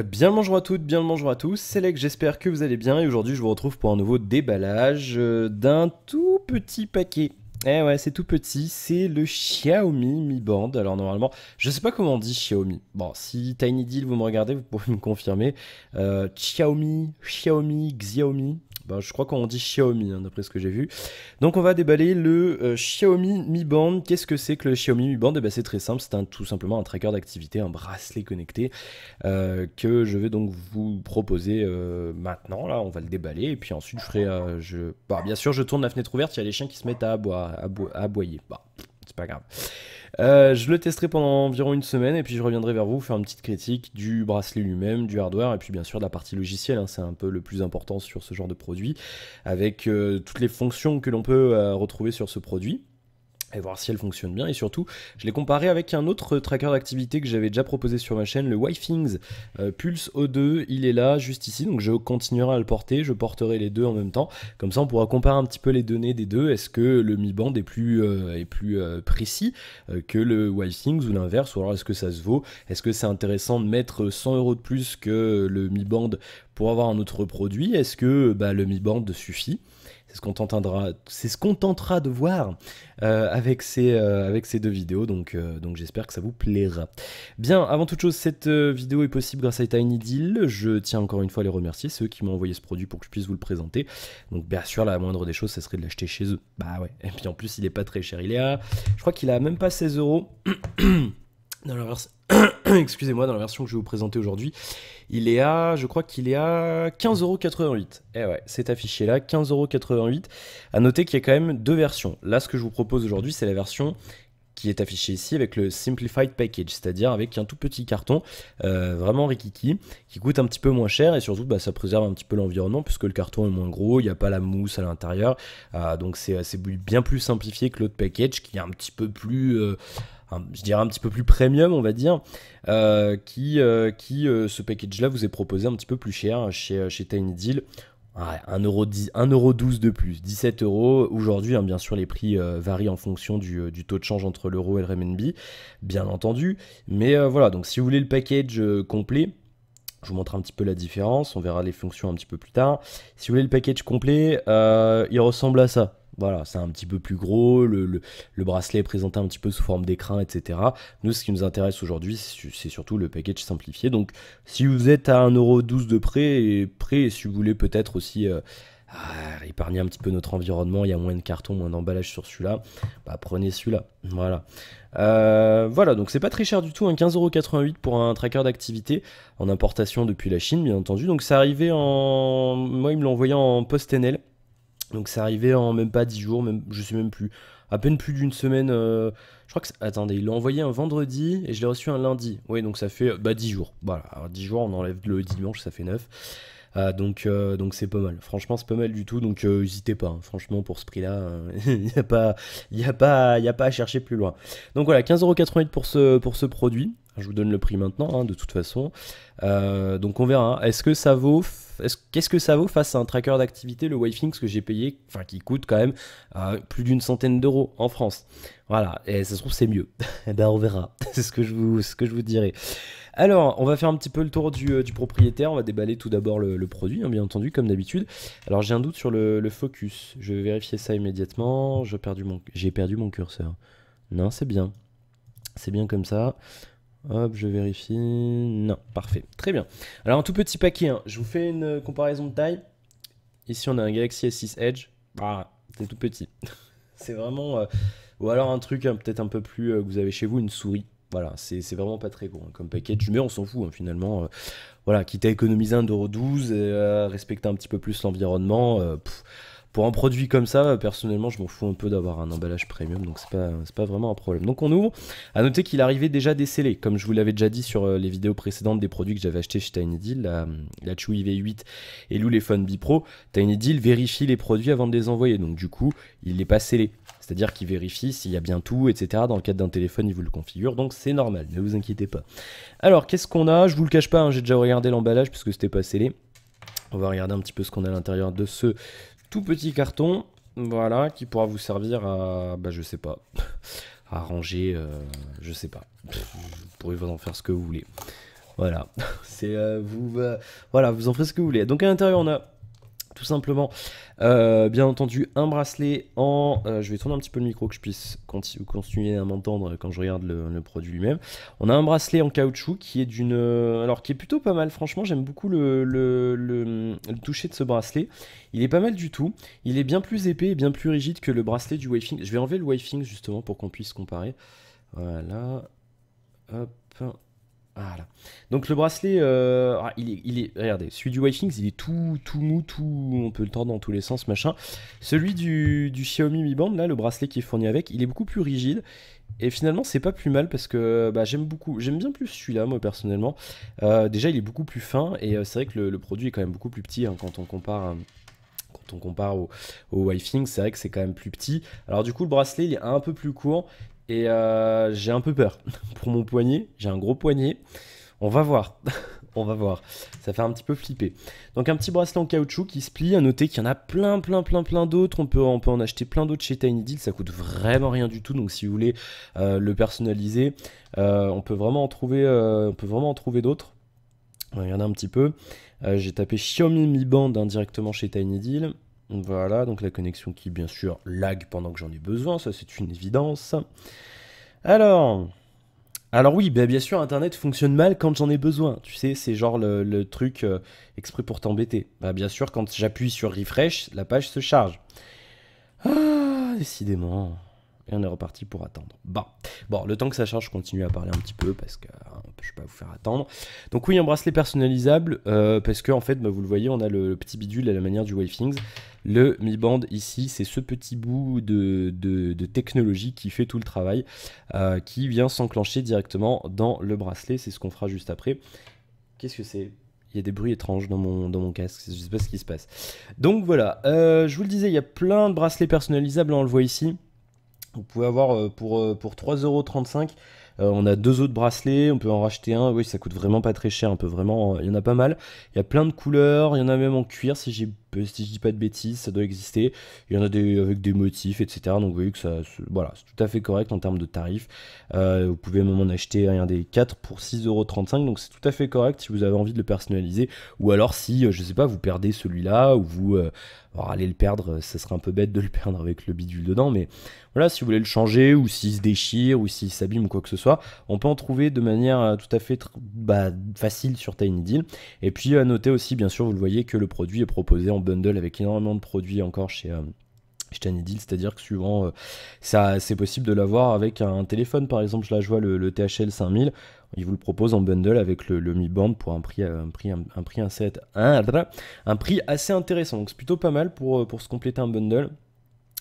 Bien le bonjour à toutes, bien le bonjour à tous, c'est Lec, j'espère que vous allez bien et aujourd'hui je vous retrouve pour un nouveau déballage d'un tout petit paquet. Eh ouais, c'est tout petit, c'est le Xiaomi Mi Band. Alors normalement, je sais pas comment on dit Xiaomi. Bon, si Tiny Deal vous me regardez, vous pouvez me confirmer. Xiaomi, Xiaomi. Bah, je crois qu'on dit Xiaomi, hein, d'après ce que j'ai vu. Donc on va déballer le Xiaomi Mi Band. Qu'est-ce que c'est que le Xiaomi Mi Band? Eh ben, c'est très simple, c'est tout simplement un tracker d'activité, un bracelet connecté que je vais donc vous proposer maintenant. Là, on va le déballer et puis ensuite je ferai. Bah, bien sûr, je tourne la fenêtre ouverte. Il y a les chiens qui se mettent à aboyer. Bah, c'est pas grave. Je le testerai pendant environ une semaine et puis je reviendrai vers vous faire une petite critique du bracelet lui-même, du hardware et puis bien sûr de la partie logicielle, hein, c'est un peu le plus important sur ce genre de produit, avec toutes les fonctions que l'on peut retrouver sur ce produit et voir si elle fonctionne bien. Et surtout, je l'ai comparé avec un autre tracker d'activité que j'avais déjà proposé sur ma chaîne, le Wifings Pulse O2. Il est là, juste ici, donc je continuerai à le porter. Je porterai les deux en même temps. Comme ça, on pourra comparer un petit peu les données des deux. Est-ce que le Mi Band est plus précis que le Wifings ou l'inverse? Ou alors est-ce que ça se vaut? Est-ce que c'est intéressant de mettre 100 € de plus que le Mi Band pour avoir un autre produit? Est-ce que le Mi Band suffit? C'est ce qu'on tentera de voir avec ces deux vidéos, donc j'espère que ça vous plaira. Bien, avant toute chose, cette vidéo est possible grâce à Tiny Deal. Je tiens encore une fois à les remercier, ceux qui m'ont envoyé ce produit pour que je puisse vous le présenter. Donc bien sûr, la moindre des choses, ça serait de l'acheter chez eux. Bah ouais, et puis en plus, il est pas très cher. Je crois qu'il a même pas 16 € dans la version... Excusez-moi, dans la version que je vais vous présenter aujourd'hui. Je crois qu'il est à 15,88 €. Eh ouais, c'est affiché là, 15,88 €. À noter qu'il y a quand même deux versions. Là, ce que je vous propose aujourd'hui, c'est la version qui est affichée ici avec le Simplified Package, c'est-à-dire avec un tout petit carton vraiment rikiki, qui coûte un petit peu moins cher et surtout ça préserve un petit peu l'environnement puisque le carton est moins gros, il n'y a pas la mousse à l'intérieur, donc c'est bien plus simplifié que l'autre package qui est un petit peu plus je dirais un petit peu plus premium, on va dire, ce package-là vous est proposé un petit peu plus cher chez Tiny Deal. Ouais, 1,12 € de plus, 17 € aujourd'hui, hein, bien sûr les prix varient en fonction du taux de change entre l'euro et le renminbi, bien entendu, mais voilà, donc si vous voulez le package complet, je vous montre un petit peu la différence, on verra les fonctions un petit peu plus tard. Si vous voulez le package complet, il ressemble à ça. Voilà, c'est un petit peu plus gros, le bracelet est présenté un petit peu sous forme d'écrin, etc. Nous, ce qui nous intéresse aujourd'hui, c'est surtout le package simplifié. Donc, si vous êtes à 1,12 € de près, et si vous voulez peut-être aussi épargner un petit peu notre environnement, il y a moins de carton, moins d'emballage sur celui-là, prenez celui-là. Voilà, donc c'est pas très cher du tout, 15,88 € pour un tracker d'activité en importation depuis la Chine, bien entendu. Donc c'est arrivé en... Moi, ils me l'ont envoyé en post-NL. Donc c'est arrivé en même pas 10 jours, même, je sais même plus. À peine plus d'une semaine. Je crois que... Attendez, ils l'ont envoyé un vendredi et je l'ai reçu un lundi. Oui, donc ça fait 10 jours. Voilà, alors 10 jours, on enlève le dimanche, ça fait 9. Donc c'est pas mal. Franchement, c'est pas mal du tout. Donc n'hésitez pas. Hein. Franchement, pour ce prix-là, il n'y a pas, y a pas à chercher plus loin. Donc voilà, 15,88 € pour ce produit. Je vous donne le prix maintenant, hein, de toute façon. Donc on verra. Hein. Qu'est-ce que ça vaut face à un tracker d'activité, le Wayfings que j'ai payé, enfin qui coûte quand même plus d'une centaine d'euros en France. Voilà, et ça se trouve c'est mieux. Et ben on verra. C'est ce que je vous dirai. Alors, on va faire un petit peu le tour du propriétaire. On va déballer tout d'abord le produit, hein, bien entendu, comme d'habitude. Alors, j'ai un doute sur le focus. Je vais vérifier ça immédiatement. J'ai perdu mon curseur. Non, c'est bien. C'est bien comme ça. Hop, je vérifie. Non, parfait. Très bien. Alors, un tout petit paquet. Hein. Je vous fais une comparaison de taille. Ici, on a un Galaxy S6 Edge. Voilà, c'est tout petit. C'est vraiment... ou alors un truc hein, peut-être un peu plus... que vous avez chez vous, une souris. Voilà, c'est vraiment pas très gros hein, comme package, mais on s'en fout hein, finalement. Voilà, quitte à économiser 1,12 € et respecter un petit peu plus l'environnement. Pour un produit comme ça, personnellement, je m'en fous un peu d'avoir un emballage premium, donc c'est pas vraiment un problème. Donc on ouvre. À noter qu'il arrivait déjà décellé, comme je vous l'avais déjà dit sur les vidéos précédentes des produits que j'avais achetés chez Tiny Deal, la Chewy V8 et l'Ulefone Bipro. Tiny Deal vérifie les produits avant de les envoyer, donc du coup, il n'est pas scellé. C'est-à-dire qu'il vérifie s'il y a bien tout, etc. Dans le cadre d'un téléphone, il vous le configure, donc c'est normal, ne vous inquiétez pas. Alors, qu'est-ce qu'on a? Je vous le cache pas, hein, j'ai déjà regardé l'emballage puisque c'était pas scellé. On va regarder un petit peu ce qu'on a à l'intérieur de ce tout petit carton, voilà, qui pourra vous servir à, je sais pas, à ranger, je sais pas. Vous pourrez en faire ce que vous voulez. Voilà, c'est voilà, vous en ferez ce que vous voulez. Donc à l'intérieur, on a tout simplement, bien entendu, un bracelet en... je vais tourner un petit peu le micro que je puisse continuer à m'entendre quand je regarde le produit lui-même. On a un bracelet en caoutchouc qui est d'une... alors qui est plutôt pas mal, franchement, j'aime beaucoup le toucher de ce bracelet. Il est pas mal du tout. Il est bien plus épais et bien plus rigide que le bracelet du Waving. Je vais enlever le Waving justement pour qu'on puisse comparer. Voilà. Hop. Voilà. Donc le bracelet, regardez, celui du Wavings, il est tout mou, on peut le tordre dans tous les sens, machin. Celui du Xiaomi Mi Band, là, le bracelet qui est fourni avec, il est beaucoup plus rigide. Et finalement, c'est pas plus mal parce que bah, j'aime bien plus celui-là, moi personnellement. Déjà, il est beaucoup plus fin et c'est vrai que le produit est quand même beaucoup plus petit hein, quand on compare. Quand on compare au Waving, c'est vrai que c'est quand même plus petit. Alors du coup, le bracelet, il est un peu plus court. Et j'ai un peu peur pour mon poignet. J'ai un gros poignet. On va voir. On va voir. Ça fait un petit peu flipper. Donc un petit bracelet en caoutchouc qui se plie. À noter qu'il y en a plein d'autres. On peut en acheter plein d'autres chez Tiny Deal. Ça coûte vraiment rien du tout. Donc si vous voulez le personnaliser, on peut vraiment en trouver, d'autres. Regardez un petit peu. J'ai tapé Xiaomi Mi Band directement chez Tiny Deal. Voilà, donc la connexion qui bien sûr lag pendant que j'en ai besoin, ça c'est une évidence. Alors, oui, bah, bien sûr Internet fonctionne mal quand j'en ai besoin. Tu sais, c'est genre le truc exprès pour t'embêter. Bah bien sûr, quand j'appuie sur refresh, la page se charge. Ah, décidément. Et on est reparti pour attendre. Bon, le temps que ça charge, je continue à parler un petit peu parce que je vais pas vous faire attendre. Donc oui, un bracelet personnalisable parce que en fait, bah, vous le voyez, on a le petit bidule à la manière du Wavings. Le Mi Band ici, c'est ce petit bout de technologie qui fait tout le travail, qui vient s'enclencher directement dans le bracelet. C'est ce qu'on fera juste après. Qu'est-ce que c'est ? Il y a des bruits étranges dans mon casque, je sais pas ce qui se passe. Donc voilà, je vous le disais, il y a plein de bracelets personnalisables, on le voit ici. Vous pouvez avoir pour 3,35 €, on a 2 autres bracelets, on peut en racheter un, oui ça coûte vraiment pas très cher, il y en a pas mal, il y a plein de couleurs, il y en a même en cuir si je dis pas de bêtises, ça doit exister, il y en a avec des motifs etc, donc vous voyez que voilà, c'est tout à fait correct en termes de tarifs, vous pouvez même en acheter un des 4 pour 6,35 €, donc c'est tout à fait correct si vous avez envie de le personnaliser, ou alors si, je sais pas, vous perdez celui-là, ou vous... alors allez le perdre, ça serait un peu bête de le perdre avec le bidule dedans, mais voilà, si vous voulez le changer, ou s'il se déchire, ou s'il s'abîme, ou quoi que ce soit, on peut en trouver de manière tout à fait facile sur Tiny Deal. Et puis à noter aussi, bien sûr, vous le voyez, que le produit est proposé en bundle avec énormément de produits encore chez Tiny Deal, c'est-à-dire que suivant, c'est possible de l'avoir avec un téléphone, par exemple, là je vois le THL 5000, il vous le propose en bundle avec le Mi Band pour un prix assez intéressant, donc c'est plutôt pas mal pour se compléter un bundle.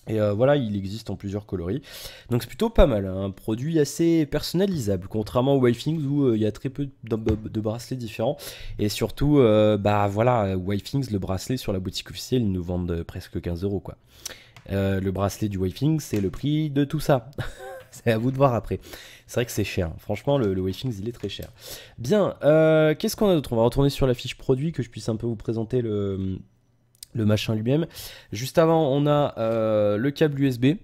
Et voilà, il existe en plusieurs coloris. Donc c'est plutôt pas mal, hein, un produit assez personnalisable, contrairement au Wavings où il y a très peu de bracelets différents. Et surtout, bah voilà, Wavings, le bracelet sur la boutique officielle, ils nous vendent presque 15 € quoi. Le bracelet du Wavings, c'est le prix de tout ça. C'est à vous de voir après. C'est vrai que c'est cher. Franchement, le Wavings, il est très cher. Bien, qu'est-ce qu'on a d'autre ? On va retourner sur la fiche produit, que je puisse un peu vous présenter le machin lui-même. Juste avant, on a le câble USB,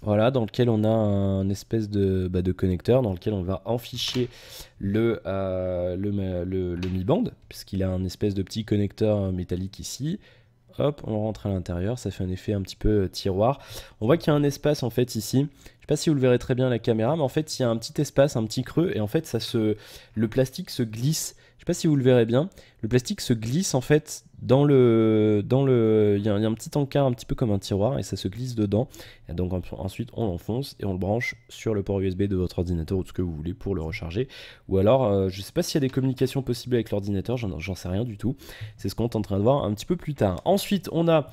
voilà, dans lequel on a un espèce de connecteur, dans lequel on va enficher le Mi Band, puisqu'il a un espèce de petit connecteur métallique ici. Hop, on rentre à l'intérieur, ça fait un effet un petit peu tiroir. On voit qu'il y a un espace en fait ici. Je sais pas si vous le verrez très bien à la caméra, mais en fait il y a un petit espace, un petit creux, et en fait le plastique se glisse. Je sais pas si vous le verrez bien. Le plastique se glisse en fait il y a un petit encart un petit peu comme un tiroir et ça se glisse dedans. Et donc ensuite on l'enfonce et on le branche sur le port USB de votre ordinateur ou de ce que vous voulez pour le recharger. Ou alors je sais pas s'il y a des communications possibles avec l'ordinateur, j'en sais rien du tout. C'est ce qu'on est en train de voir un petit peu plus tard. Ensuite on a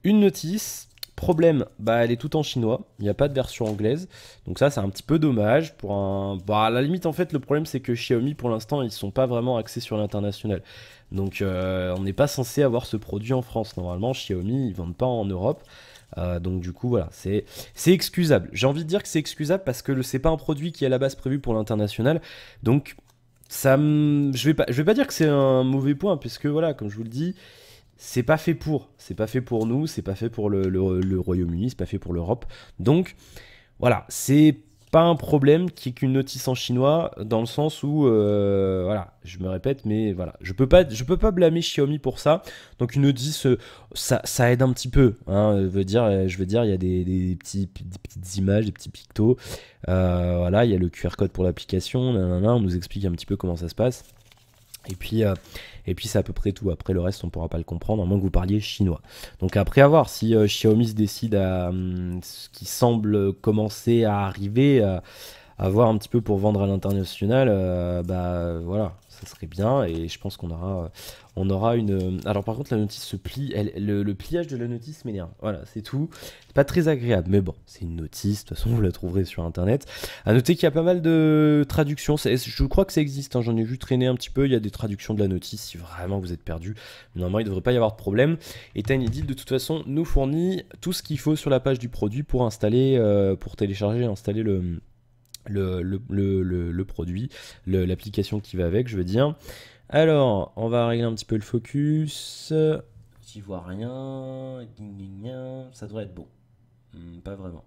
une notice. Problème, bah elle est tout en chinois, il n'y a pas de version anglaise, donc ça c'est un petit peu dommage pour un... Bah à la limite en fait le problème c'est que Xiaomi pour l'instant ils sont pas vraiment axés sur l'international, donc on n'est pas censé avoir ce produit en France, normalement Xiaomi ils vendent pas en Europe, donc du coup voilà, c'est excusable, j'ai envie de dire que c'est excusable parce que c'est pas un produit qui est à la base prévu pour l'international, donc je vais pas dire que c'est un mauvais point, puisque voilà, comme je vous le dis, c'est pas fait pour nous, c'est pas fait pour le Royaume-Uni, c'est pas fait pour l'Europe. Donc voilà, c'est pas un problème qui est qu'une notice en chinois, dans le sens où, voilà, je me répète, mais voilà, je peux pas blâmer Xiaomi pour ça. Donc une notice, ça aide un petit peu, hein, je veux dire, il y a des petites images, des petits pictos, voilà, il y a le QR code pour l'application, nanana, on nous explique un petit peu comment ça se passe. Et puis c'est à peu près tout. Après le reste on pourra pas le comprendre à moins que vous parliez chinois. Donc après à voir si Xiaomi se décide à ce qui semble commencer à arriver, à voir un petit peu pour vendre à l'international, bah voilà, ça serait bien et je pense on aura une. Alors par contre la notice se plie, le pliage de la notice m'énerve. Voilà, c'est tout. C'est pas très agréable, mais bon, c'est une notice. De toute façon vous la trouverez sur internet. À noter qu'il y a pas mal de traductions. Je crois que ça existe. Hein, j'en ai vu traîner un petit peu. Il y a des traductions de la notice si vraiment vous êtes perdu. Normalement il devrait pas y avoir de problème. Et Tinydil de toute façon nous fournit tout ce qu'il faut sur la page du produit pour installer, pour télécharger et installer le produit, l'application qui va avec, je veux dire. Alors, on va régler un petit peu le focus. J'y vois rien. Ça devrait être bon. Pas vraiment.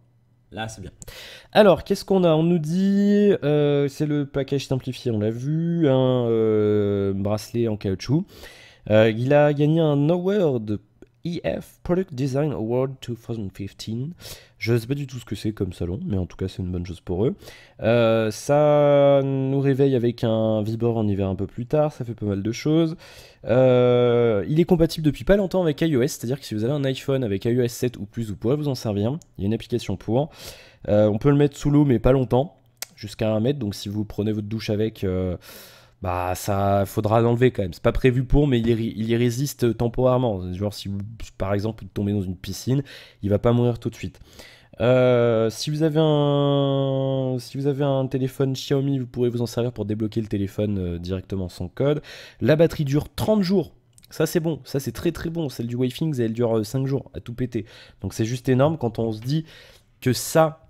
Là, c'est bien. Alors, qu'est-ce qu'on a? On nous dit, c'est le package simplifié, on l'a vu, un bracelet en caoutchouc. Il a gagné un award EF Product Design Award 2015. Je ne sais pas du tout ce que c'est comme salon, mais en tout cas c'est une bonne chose pour eux. Ça nous réveille avec un vibreur en hiver un peu plus tard, ça fait pas mal de choses. Il est compatible depuis pas longtemps avec iOS, c'est-à-dire que si vous avez un iPhone avec iOS 7 ou plus, vous pourrez vous en servir. Il y a une application pour. On peut le mettre sous l'eau, mais pas longtemps, jusqu'à 1 mètre. Donc si vous prenez votre douche avec, bah ça faudra l'enlever quand même. C'est pas prévu pour, mais il y résiste temporairement. Genre si vous, par exemple, vous tombez dans une piscine, il va pas mourir tout de suite. Si vous avez un téléphone Xiaomi, vous pourrez vous en servir pour débloquer le téléphone directement sans code. La batterie dure 30 jours. Ça c'est bon, ça c'est très très bon. Celle du Wavethings, elle dure 5 jours à tout péter. Donc c'est juste énorme quand on se dit que ça,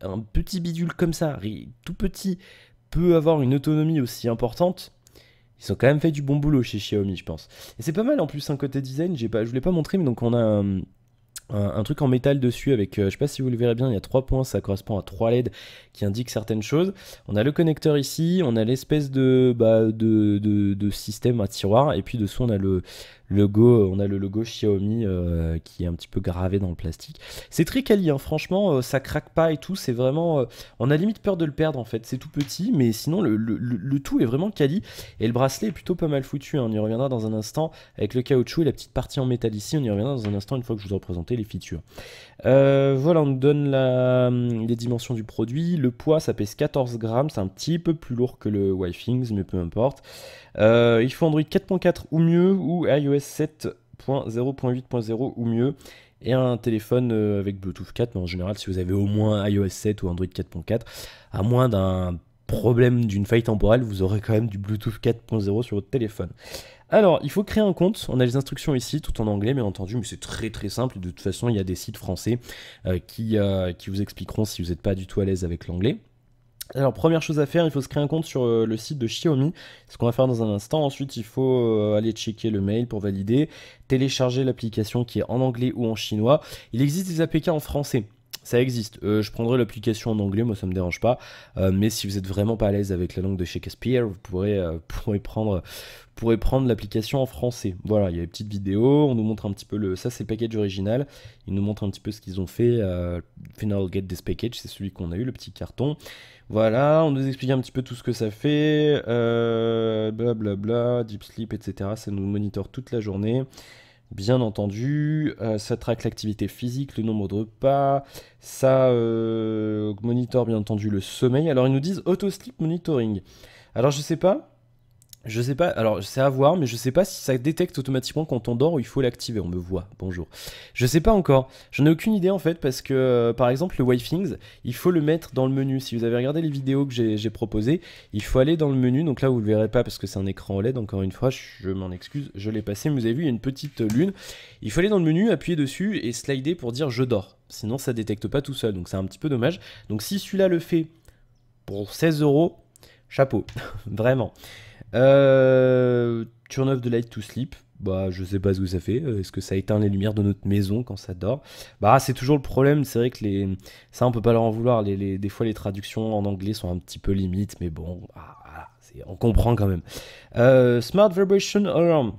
un petit bidule comme ça, tout petit, peut avoir une autonomie aussi importante. Ils ont quand même fait du bon boulot chez Xiaomi, je pense. Et c'est pas mal en plus un côté design, je vous l'ai pas montré, mais donc on a un truc en métal dessus avec, je sais pas si vous le verrez bien, il y a 3 points, ça correspond à 3 LED qui indiquent certaines choses. On a le connecteur ici, on a l'espèce de système à tiroir, et puis dessous on a le logo Xiaomi qui est un petit peu gravé dans le plastique. C'est très quali, hein, franchement, ça craque pas et tout, c'est vraiment... on a limite peur de le perdre en fait, c'est tout petit, mais sinon le tout est vraiment quali, et le bracelet est plutôt pas mal foutu, hein, on y reviendra dans un instant, avec le caoutchouc et la petite partie en métal ici, on y reviendra dans un instant une fois que je vous ai présenté les features. Voilà, on nous donne les dimensions du produit, le poids ça pèse 14 grammes, c'est un petit peu plus lourd que le Wavethings, mais peu importe. Il faut Android 4.4 ou mieux, ou iOS 7.0.8.0 ou mieux, et un téléphone avec Bluetooth 4, mais en général si vous avez au moins iOS 7 ou Android 4.4, à moins d'un problème d'une faille temporelle, vous aurez quand même du Bluetooth 4.0 sur votre téléphone. Alors, il faut créer un compte, on a les instructions ici, tout en anglais bien entendu, mais c'est très très simple, de toute façon il y a des sites français qui vous expliqueront si vous n'êtes pas du tout à l'aise avec l'anglais. Alors première chose à faire, il faut se créer un compte sur le site de Xiaomi, ce qu'on va faire dans un instant. Ensuite il faut aller checker le mail pour valider, télécharger l'application qui est en anglais ou en chinois. Il existe des APK en français. Ça existe, je prendrai l'application en anglais, moi ça me dérange pas, mais si vous êtes vraiment pas à l'aise avec la langue de Shakespeare, vous pourrez prendre l'application en français. Voilà, il y a une petite vidéo, on nous montre un petit peu ça c'est le package original, il nous montre un petit peu ce qu'ils ont fait, Final Get This Package, c'est celui qu'on a eu, le petit carton. Voilà, on nous explique un petit peu tout ce que ça fait, blablabla, deep sleep, etc. Ça nous monitore toute la journée. Bien entendu, ça traque l'activité physique, le nombre de pas, ça monitore bien entendu le sommeil. Alors ils nous disent auto sleep monitoring. Alors je sais pas, alors c'est à voir, mais je sais pas si ça détecte automatiquement quand on dort ou il faut l'activer. On me voit, bonjour. Je sais pas encore, j'en ai aucune idée en fait, parce que par exemple le Wavethings, il faut le mettre dans le menu. Si vous avez regardé les vidéos que j'ai proposées, il faut aller dans le menu, donc là vous le verrez pas parce que c'est un écran OLED, encore une fois, je m'en excuse, je l'ai passé, mais vous avez vu, il y a une petite lune. Il faut aller dans le menu, appuyer dessus et slider pour dire je dors, sinon ça détecte pas tout seul, donc c'est un petit peu dommage. Donc si celui-là le fait pour 16 €, chapeau, vraiment. turn off the light to sleep. Bah, je sais pas ce que ça fait. Est-ce que ça éteint les lumières de notre maison quand ça dort? Bah, c'est toujours le problème. C'est vrai que ça, on peut pas leur en vouloir. Des fois, les traductions en anglais sont un petit peu limites, mais bon, voilà, on comprend quand même. Smart Vibration Alarm.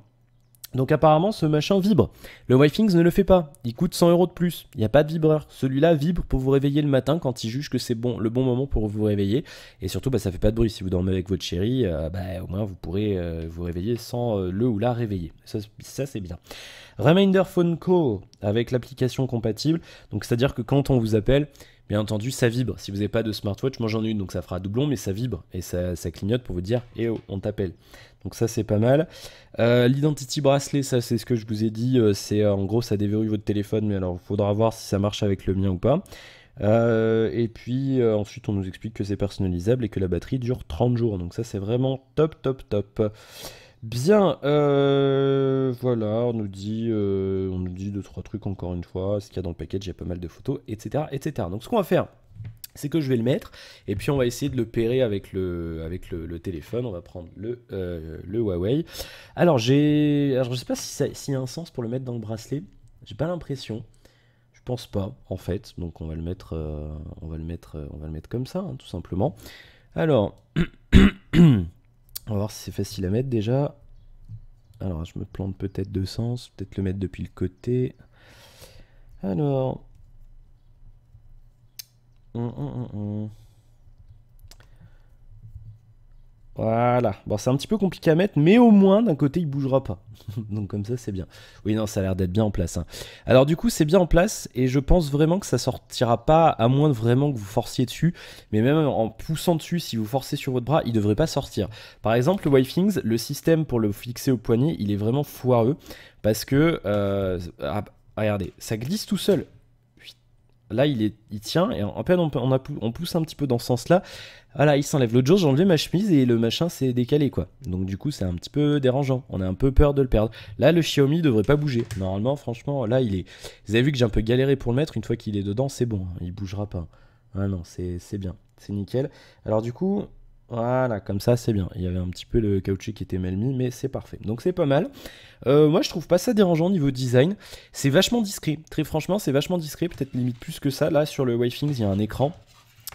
Donc apparemment ce machin vibre. Le Wifings ne le fait pas. Il coûte 100 € de plus. Il n'y a pas de vibreur. Celui-là vibre pour vous réveiller le matin quand il juge que c'est bon, le bon moment pour vous réveiller. Et surtout, bah, ça fait pas de bruit. Si vous dormez avec votre chérie, bah, au moins vous pourrez vous réveiller sans le ou la réveiller. Ça c'est bien. Reminder Phone Call avec l'application compatible. Donc c'est-à-dire que quand on vous appelle, bien entendu, ça vibre. Si vous n'avez pas de smartwatch, moi j'en ai une, donc ça fera doublon, mais ça vibre. Et ça clignote pour vous dire « Eh oh, on t'appelle ». Donc ça, c'est pas mal. L'Identity Bracelet, ça c'est ce que je vous ai dit. C'est en gros, ça déverrouille votre téléphone, mais alors il faudra voir si ça marche avec le mien ou pas. Et puis ensuite, on nous explique que c'est personnalisable et que la batterie dure 30 jours. Donc ça, c'est vraiment top, top, top. Bien, voilà, on nous dit 2-3 trucs encore une fois. Ce qu'il y a dans le package, il y a pas mal de photos, etc., etc. Donc ce qu'on va faire, c'est que je vais le mettre et puis on va essayer de le pairer avec le téléphone. On va prendre le Huawei. Alors je sais pas s'il y a un sens pour le mettre dans le bracelet. J'ai pas l'impression. Je pense pas en fait. Donc on va le mettre comme ça, hein, tout simplement. Alors on va voir si c'est facile à mettre déjà. Alors je me plante peut-être de sens. Peut-être le mettre depuis le côté. Alors. Voilà, bon c'est un petit peu compliqué à mettre, mais au moins d'un côté il bougera pas. Donc comme ça c'est bien. Oui non, ça a l'air d'être bien en place, hein. Alors du coup c'est bien en place et je pense vraiment que ça sortira pas, à moins de vraiment que vous forciez dessus. Mais même en poussant dessus, si vous forcez sur votre bras, il devrait pas sortir. Par exemple le Wifings, le système pour le fixer au poignet, il est vraiment foireux. Parce que, regardez, ça glisse tout seul. Là, il tient, et en peine on pousse un petit peu dans ce sens-là. Voilà, il s'enlève. L'autre jour, j'ai enlevé ma chemise et le machin s'est décalé, quoi. Donc, du coup, c'est un petit peu dérangeant. On a un peu peur de le perdre. Là, le Xiaomi devrait pas bouger. Normalement, franchement, là, il est. Vous avez vu que j'ai un peu galéré pour le mettre. Une fois qu'il est dedans, c'est bon. Il bougera pas. Ah non, c'est bien. C'est nickel. Alors, du coup. Voilà, comme ça c'est bien. Il y avait un petit peu le caoutchouc qui était mal mis, mais c'est parfait. Donc c'est pas mal. Moi je trouve pas ça dérangeant niveau design. C'est vachement discret. Très franchement, c'est vachement discret. Peut-être limite plus que ça. Là sur le Wifings, il y a un écran.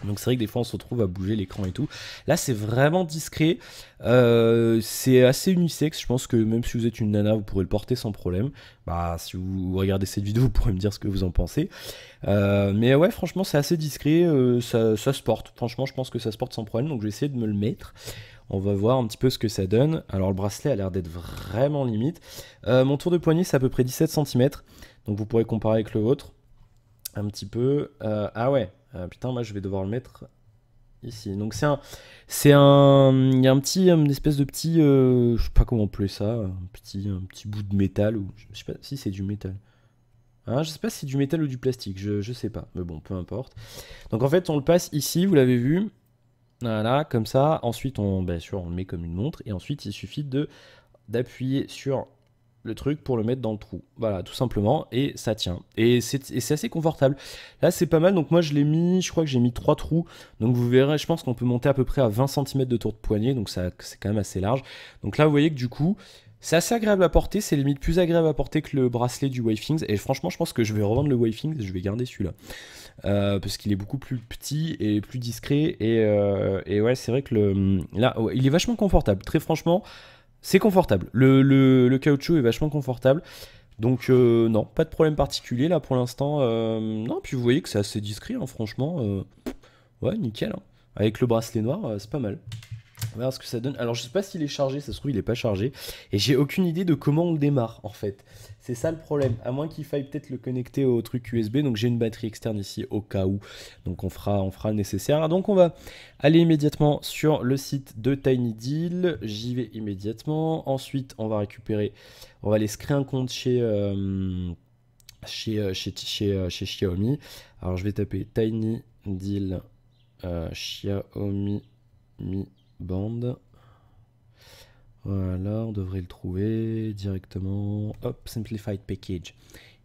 Donc c'est vrai que des fois on se retrouve à bouger l'écran et tout. Là c'est vraiment discret. C'est assez unisexe. Je pense que même si vous êtes une nana, vous pourrez le porter sans problème. Bah si vous regardez cette vidéo, vous pourrez me dire ce que vous en pensez. Mais ouais, franchement c'est assez discret. Ça se porte. Franchement je pense que ça se porte sans problème. Donc je vais essayer de me le mettre. On va voir un petit peu ce que ça donne. Alors le bracelet a l'air d'être vraiment limite. Mon tour de poignet c'est à peu près 17 cm. Donc vous pourrez comparer avec le vôtre. Un petit peu. Ah ouais. Putain, moi je vais devoir le mettre ici. Donc il y a une espèce de petit, je sais pas comment on peut ça, un petit bout de métal, ou je sais pas si c'est du métal. Hein, je sais pas si c'est du métal ou du plastique, je sais pas, mais bon, peu importe. Donc en fait, on le passe ici, vous l'avez vu, voilà, comme ça. Ensuite, bien sûr, on le met comme une montre, et ensuite, il suffit d'appuyer sur le truc pour le mettre dans le trou. Voilà, tout simplement, et ça tient. Et c'est assez confortable. Là, c'est pas mal, donc moi je l'ai mis, je crois que j'ai mis 3 trous. Donc vous verrez, je pense qu'on peut monter à peu près à 20 cm de tour de poignet, donc c'est quand même assez large. Donc là, vous voyez que du coup, c'est assez agréable à porter, c'est limite plus agréable à porter que le bracelet du Wifings. Et franchement, je pense que je vais revendre le Wifings, je vais garder celui-là. Parce qu'il est beaucoup plus petit et plus discret. Et ouais, c'est vrai que là, ouais, il est vachement confortable, très franchement. C'est confortable, le caoutchouc est vachement confortable. Donc non, pas de problème particulier là pour l'instant. Non, puis vous voyez que c'est assez discret, hein, franchement. Ouais, nickel, hein. Avec le bracelet noir, c'est pas mal. On va voir ce que ça donne. Alors je sais pas s'il est chargé, ça se trouve il est pas chargé. Et j'ai aucune idée de comment on le démarre en fait. C'est ça le problème. À moins qu'il faille peut-être le connecter au truc USB. Donc j'ai une batterie externe ici au cas où. Donc on fera le nécessaire. Donc on va aller immédiatement sur le site de TinyDeal. J'y vais immédiatement. Ensuite on va récupérer. On va aller se créer un compte chez Xiaomi. Alors je vais taper TinyDeal Xiaomi Mi Band. Voilà, on devrait le trouver directement. Hop, Simplified Package.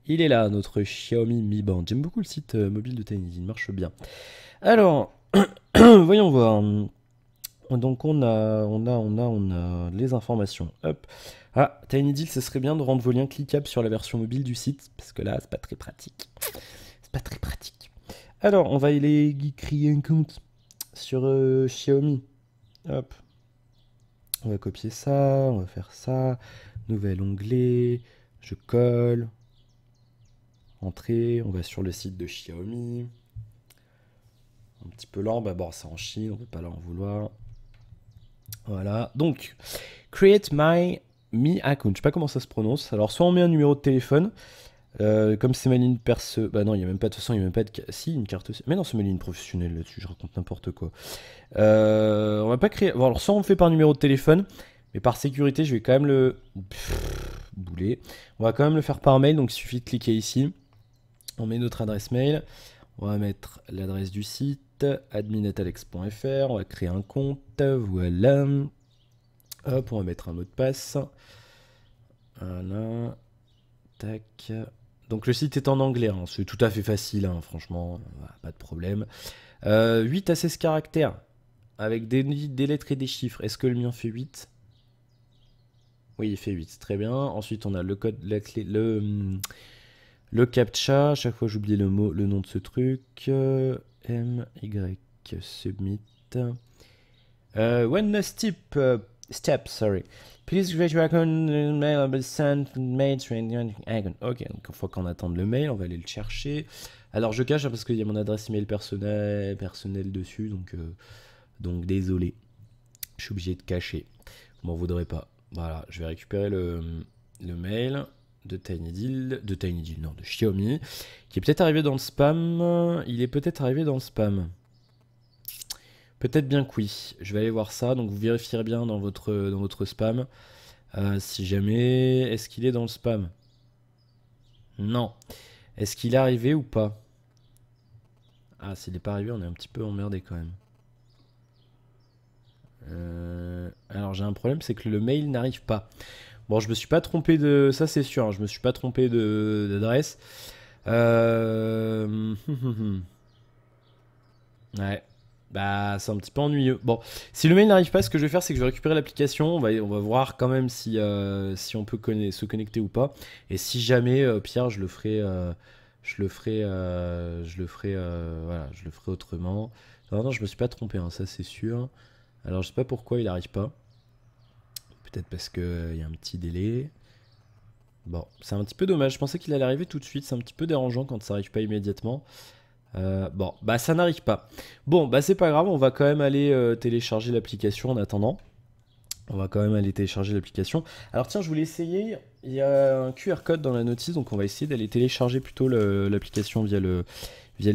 Il est là, notre Xiaomi Mi Band. J'aime beaucoup le site mobile de TinyDeal, il marche bien. Alors, voyons voir. Donc on a les informations. Hop. Ah, TinyDeal, ça serait bien de rendre vos liens cliquables sur la version mobile du site, parce que là, c'est pas très pratique. C'est pas très pratique. Alors, on va aller créer un compte sur Xiaomi. Hop. On va copier ça, on va faire ça. Nouvel onglet, je colle. Entrée, on va sur le site de Xiaomi. Un petit peu lent, bah bon, c'est en Chine, on peut pas leur en vouloir. Voilà, donc, create my me account. Je sais pas comment ça se prononce. Alors, soit on met un numéro de téléphone, comme c'est ma ligne perso. Bah non, il n'y a même pas de toute façon, il n'y a même pas de. Si, une carte. Mais non, c'est ma ligne professionnelle là-dessus, je raconte n'importe quoi. On va pas créer. Bon, alors, soit on le fait par numéro de téléphone, mais par sécurité, je vais quand même le. Bouler. On va quand même le faire par mail, donc il suffit de cliquer ici. On met notre adresse mail. On va mettre l'adresse du site, admin@alex.fr. On va créer un compte. Voilà. Hop, on va mettre un mot de passe. Voilà. Tac. Donc le site est en anglais, hein. C'est tout à fait facile, hein, franchement, pas de problème. 8 à 16 caractères, avec des lettres et des chiffres. Est-ce que le mien fait 8? Oui, il fait 8, très bien. Ensuite, on a le code, la clé, le captcha. À chaque fois, j'oublie le nom de ce truc. MY submit. One step, sorry. Please create your account mail will send mail to account. Ok, donc une fois qu'on attend le mail, on va aller le chercher. Alors je cache hein, parce qu'il y a mon adresse email personnelle dessus, donc désolé. Je suis obligé de cacher. Vous m'en voudrez pas. Voilà, je vais récupérer le mail de TinyDeal, non, de Xiaomi, qui est peut-être arrivé dans le spam. Il est peut-être arrivé dans le spam. Peut-être bien que oui. Je vais aller voir ça. Donc vous vérifierez bien dans votre spam. Si jamais... Est-ce qu'il est dans le spam? Non. Est-ce qu'il est arrivé ou pas? Ah, s'il n'est pas arrivé, on est un petit peu emmerdé quand même. Alors j'ai un problème, c'est que le mail n'arrive pas. Bon, je me suis pas trompé de... Ça c'est sûr, hein, je me suis pas trompé d'adresse. Ouais. Bah, c'est un petit peu ennuyeux. Bon, si le mail n'arrive pas, ce que je vais faire, c'est que je vais récupérer l'application. On va voir quand même si on peut se connecter ou pas. Et si jamais, Pierre, je le ferai autrement. Non, je me suis pas trompé, hein, ça c'est sûr. Alors, je sais pas pourquoi il n'arrive pas. Peut-être parce qu'il y a un petit délai. Bon, c'est un petit peu dommage. Je pensais qu'il allait arriver tout de suite. C'est un petit peu dérangeant quand ça n'arrive pas immédiatement. Bon, bah ça n'arrive pas. Bon, bah c'est pas grave, on va quand même aller télécharger l'application en attendant. On va quand même aller télécharger l'application. Alors tiens, je voulais essayer, il y a un QR code dans la notice, donc on va essayer d'aller télécharger plutôt l'application via le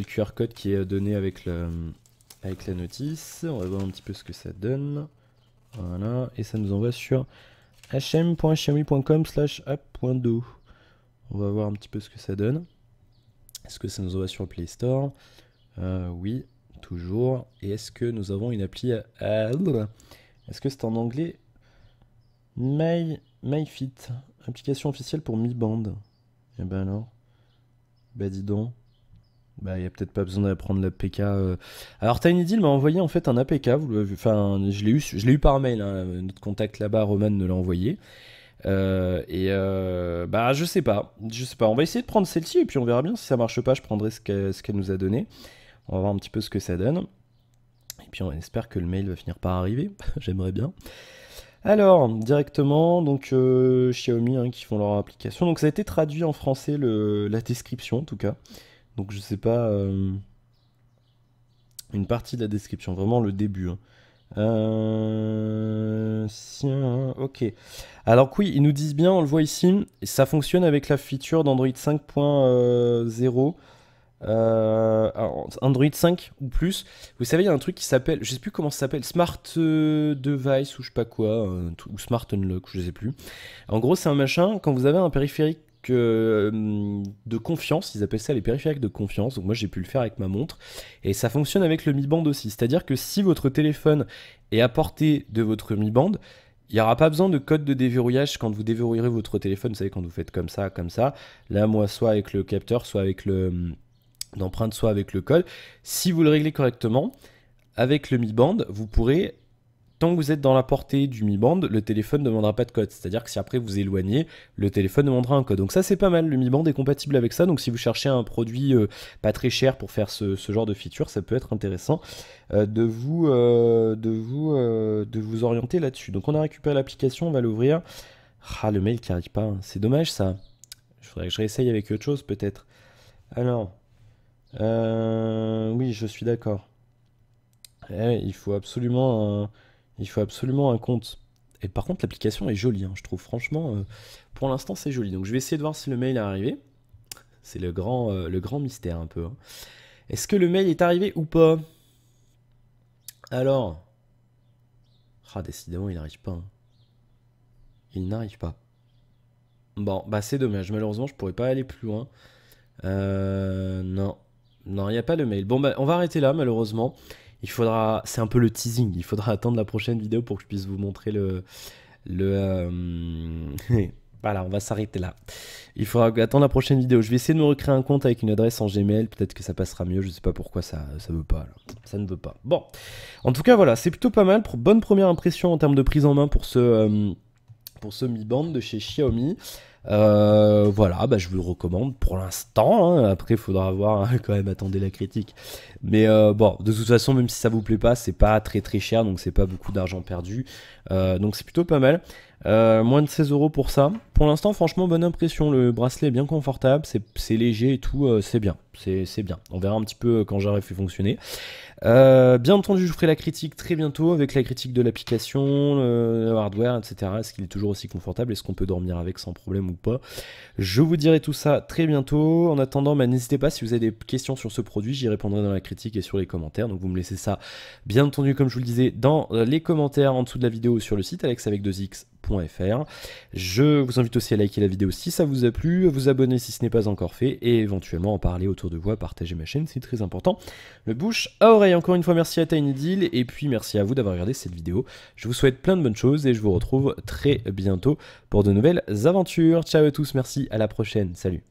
QR code qui est donné avec la notice. On va voir un petit peu ce que ça donne. Voilà, et ça nous envoie sur hm.xiaomi.com/app.do. On va voir un petit peu ce que ça donne. Est-ce que ça nous envoie sur le Play Store? Oui, toujours. Et est-ce que nous avons une appli Est-ce que c'est en anglais? MyFit, application officielle pour Mi Band. Et ben alors, bah dis donc. Bah il n'y a peut-être pas besoin d'apprendre l'APK. Alors TinyDeal m'a envoyé en fait un APK. Enfin, je l'ai eu par mail. Hein. Notre contact là-bas, Roman, me l'a envoyé. Bah je sais pas, on va essayer de prendre celle-ci et puis on verra bien si ça marche pas, je prendrai ce qu'elle nous a donné. On va voir un petit peu ce que ça donne. Et puis on espère que le mail va finir par arriver, j'aimerais bien. Alors, directement, donc Xiaomi hein, qui font leur application. Donc ça a été traduit en français, la description en tout cas. Donc je sais pas, une partie de la description, vraiment le début. Hein. Ok. Alors oui, ils nous disent bien, on le voit ici, ça fonctionne avec la feature d'Android 5.0. Android 5 ou plus. Vous savez, il y a un truc qui s'appelle, je sais plus comment ça s'appelle, Smart Device ou je sais pas quoi, ou Smart Unlock, je sais plus. En gros, c'est un machin, quand vous avez un périphérique de confiance, ils appellent ça les périphériques de confiance, donc moi j'ai pu le faire avec ma montre, et ça fonctionne avec le Mi Band aussi, c'est-à-dire que si votre téléphone est à portée de votre Mi Band, il n'y aura pas besoin de code de déverrouillage quand vous déverrouillerez votre téléphone, vous savez quand vous faites comme ça, là moi soit avec le capteur, soit avec l'empreinte, soit avec le code, si vous le réglez correctement, avec le Mi Band, vous pourrez tant que vous êtes dans la portée du Mi Band, le téléphone ne demandera pas de code. C'est-à-dire que si après vous éloignez, le téléphone demandera un code. Donc ça, c'est pas mal. Le Mi Band est compatible avec ça. Donc si vous cherchez un produit pas très cher pour faire ce genre de feature, ça peut être intéressant de vous orienter là-dessus. Donc on a récupéré l'application, on va l'ouvrir. Ah, le mail qui arrive pas. Hein. C'est dommage ça. Il faudrait que je réessaye avec autre chose peut-être. Alors, oui, je suis d'accord. Il faut absolument un compte. Et par contre, l'application est jolie, hein, je trouve. Franchement, pour l'instant, c'est joli. Donc, je vais essayer de voir si le mail est arrivé. C'est le grand mystère un peu. Hein. Est-ce que le mail est arrivé ou pas? Alors. Ah, décidément, il n'arrive pas. Hein. Il n'arrive pas. Bon, bah c'est dommage. Malheureusement, je pourrais pas aller plus loin. Non. Non, il n'y a pas le mail. Bon, bah, on va arrêter là, malheureusement. Il faudra... C'est un peu le teasing. Il faudra attendre la prochaine vidéo pour que je puisse vous montrer Voilà, on va s'arrêter là. Il faudra attendre la prochaine vidéo. Je vais essayer de me recréer un compte avec une adresse en Gmail. Peut-être que ça passera mieux. Je sais pas pourquoi ça veut pas. Là. Ça ne veut pas. Bon. En tout cas, voilà. C'est plutôt pas mal. Bonne première impression en termes de prise en main pour ce Mi Band de chez Xiaomi. Voilà, bah, je vous le recommande pour l'instant. Hein. Après, il faudra voir quand même, attendez la critique. Mais bon, de toute façon, même si ça vous plaît pas, c'est pas très très cher, donc c'est pas beaucoup d'argent perdu. Donc c'est plutôt pas mal. Moins de 16 € pour ça. Pour l'instant, franchement, bonne impression. Le bracelet est bien confortable, c'est léger et tout, c'est bien. C'est bien. On verra un petit peu quand j'aurai fait fonctionner. Bien entendu, je vous ferai la critique très bientôt avec la critique de l'application, le hardware, etc. Est-ce qu'il est toujours aussi confortable? Est-ce qu'on peut dormir avec sans problème ou pas? Je vous dirai tout ça très bientôt. En attendant, bah, n'hésitez pas si vous avez des questions sur ce produit, j'y répondrai dans la critique et sur les commentaires. Donc vous me laissez ça, bien entendu, comme je vous le disais, dans les commentaires en dessous de la vidéo ou sur le site alexavec2x.fr. Je vous invite aussi à liker la vidéo si ça vous a plu, à vous abonner si ce n'est pas encore fait et éventuellement en parler autour de vous, à partager ma chaîne, c'est très important. Le bouche à oreille. Encore une fois, merci à TinyDeal et puis merci à vous d'avoir regardé cette vidéo. Je vous souhaite plein de bonnes choses et je vous retrouve très bientôt pour de nouvelles aventures. Ciao à tous, merci, à la prochaine, salut.